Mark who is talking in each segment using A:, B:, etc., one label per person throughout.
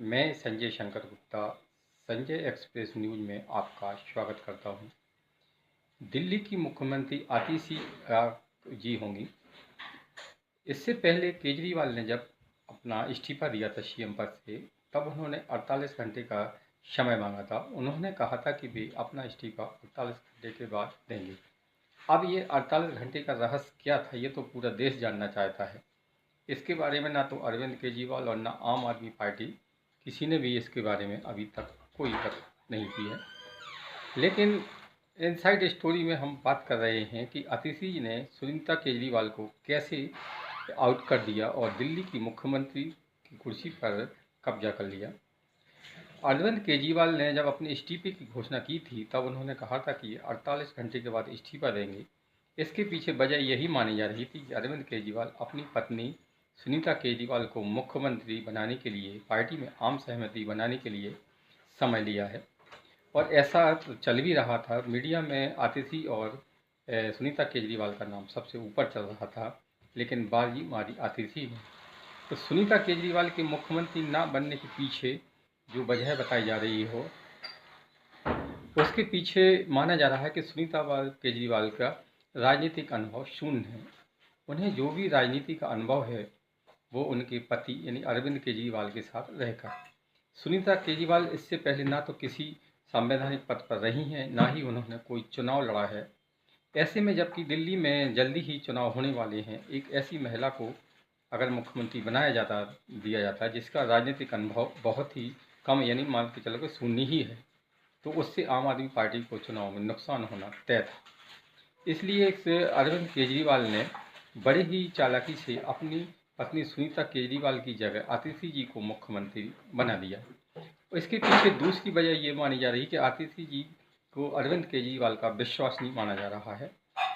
A: मैं Sanjay Shankar Gupta Sanjay express news में आपका स्वागत करता हूं। दिल्ली की मुख्यमंत्री आतिशी जी होंगी। इससे पहले केजरीवाल ने जब अपना इस्तीफा दिया था सीएम पद से, तब उन्होंने 48 घंटे का समय मांगा था। उन्होंने कहा था कि वे अपना इस्तीफा 48 घंटे के बाद देंगे। अब ये 48 घंटे का रहस्य क्या था, ये तो पूरा देश जानना चाहता है। इसके बारे में ना तो अरविंद केजरीवाल और ना आम आदमी पार्टी किसी ने भी इसके बारे में अभी तक कोई तक नहीं की है। लेकिन इनसाइड स्टोरी में हम बात कर रहे हैं कि आतिशी जी ने सुनीता केजरीवाल को कैसे आउट कर दिया और दिल्ली की मुख्यमंत्री की कुर्सी पर कब्जा कर लिया। अरविंद केजरीवाल ने जब अपने इस्तीफे की घोषणा की थी, तब उन्होंने कहा था कि 48 घंटे के बाद इस्तीफा देंगे। इसके पीछे वजह यही मानी जा रही थी कि अरविंद केजरीवाल अपनी पत्नी सुनीता केजरीवाल को मुख्यमंत्री बनाने के लिए, पार्टी में आम सहमति बनाने के लिए समय लिया है। और ऐसा तो चल भी रहा था। मीडिया में आतिशी और सुनीता केजरीवाल का नाम सबसे ऊपर चल रहा था, लेकिन बाजी मारी आतिशी ने। तो सुनीता केजरीवाल के मुख्यमंत्री ना बनने के पीछे जो वजह बताई जा रही हो, उसके पीछे माना जा रहा है कि सुनीता केजरीवाल का राजनीतिक अनुभव शून्य है। उन्हें जो भी राजनीति का अनुभव है वो उनके पति यानी अरविंद केजरीवाल के साथ रहकर। सुनीता केजरीवाल इससे पहले ना तो किसी संवैधानिक पद पर रही हैं, ना ही उन्होंने कोई चुनाव लड़ा है। ऐसे में जबकि दिल्ली में जल्दी ही चुनाव होने वाले हैं, एक ऐसी महिला को अगर मुख्यमंत्री दिया जाता है जिसका राजनीतिक अनुभव बहुत ही कम यानी मान के चलो कि शून्य ही है, तो उससे आम आदमी पार्टी को चुनाव में नुकसान होना तय था। इसलिए अरविंद केजरीवाल ने बड़े ही चालाकी से अपनी पत्नी सुनीता केजरीवाल की जगह आतिशी जी को मुख्यमंत्री बना दिया। इसके पीछे दूसरी वजह ये मानी जा रही है कि आतिशी जी को अरविंद केजरीवाल का विश्वास नहीं माना जा रहा है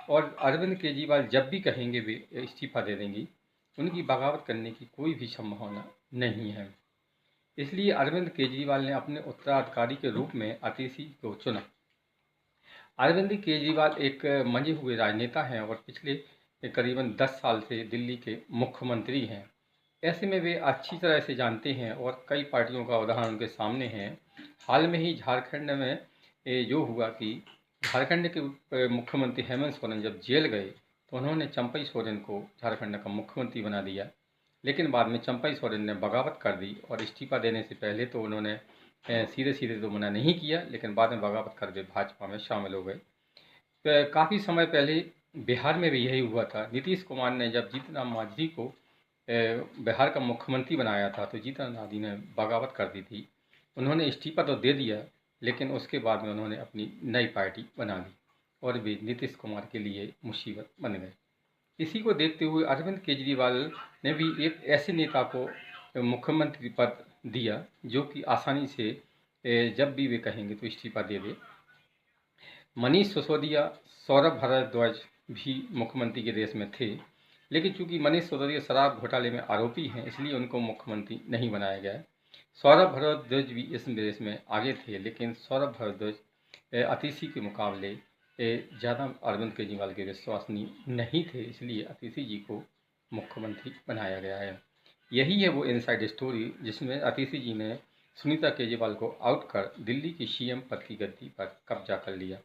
A: और अरविंद केजरीवाल जब भी कहेंगे वे इस्तीफा दे देंगी। उनकी बगावत करने की कोई भी संभावना नहीं है। इसलिए अरविंद केजरीवाल ने अपने उत्तराधिकारी के रूप में आतिशी को चुना। अरविंद केजरीवाल एक मंजे हुए राजनेता हैं और पिछले करीबन 10 साल से दिल्ली के मुख्यमंत्री हैं। ऐसे में वे अच्छी तरह से जानते हैं और कई पार्टियों का उदाहरण उनके सामने है। हाल में ही झारखंड में जो हुआ कि झारखंड के मुख्यमंत्री हेमंत सोरेन जब जेल गए, तो उन्होंने चंपई सोरेन को झारखंड का मुख्यमंत्री बना दिया। लेकिन बाद में चंपई सोरेन ने बगावत कर दी और इस्तीफा देने से पहले तो उन्होंने सीधे सीधे तो मना नहीं किया, लेकिन बाद में बगावत कर वे भाजपा में शामिल हो गए। काफ़ी समय पहले बिहार में भी यही हुआ था। नीतीश कुमार ने जब जीतन राम मांझी को बिहार का मुख्यमंत्री बनाया था, तो जीतन राम मांझी ने बगावत कर दी थी। उन्होंने इस्तीफा तो दे दिया, लेकिन उसके बाद में उन्होंने अपनी नई पार्टी बना ली और वे नीतीश कुमार के लिए मुसीबत बन गए। इसी को देखते हुए अरविंद केजरीवाल ने भी एक ऐसे नेता को मुख्यमंत्री पद दिया जो कि आसानी से जब भी वे कहेंगे तो इस्तीफा दे दे। मनीष सिसोदिया, सौरभ भारद्वाज भी मुख्यमंत्री के रेस में थे, लेकिन चूंकि मनीष सिसोदिया शराब घोटाले में आरोपी हैं, इसलिए उनको मुख्यमंत्री नहीं बनाया गया। सौरभ भारद्वाज भी इस रेस में आगे थे, लेकिन सौरभ भारद्वाज आतिशी के मुकाबले ज़्यादा अरविंद केजरीवाल के विश्वसनीय नहीं थे, इसलिए आतिशी जी को मुख्यमंत्री बनाया गया है। यही है वो इनसाइड स्टोरी जिसमें आतिशी जी ने सुनीता केजरीवाल को आउट कर दिल्ली की सीएम पद की गद्दी पर कब्जा कर लिया।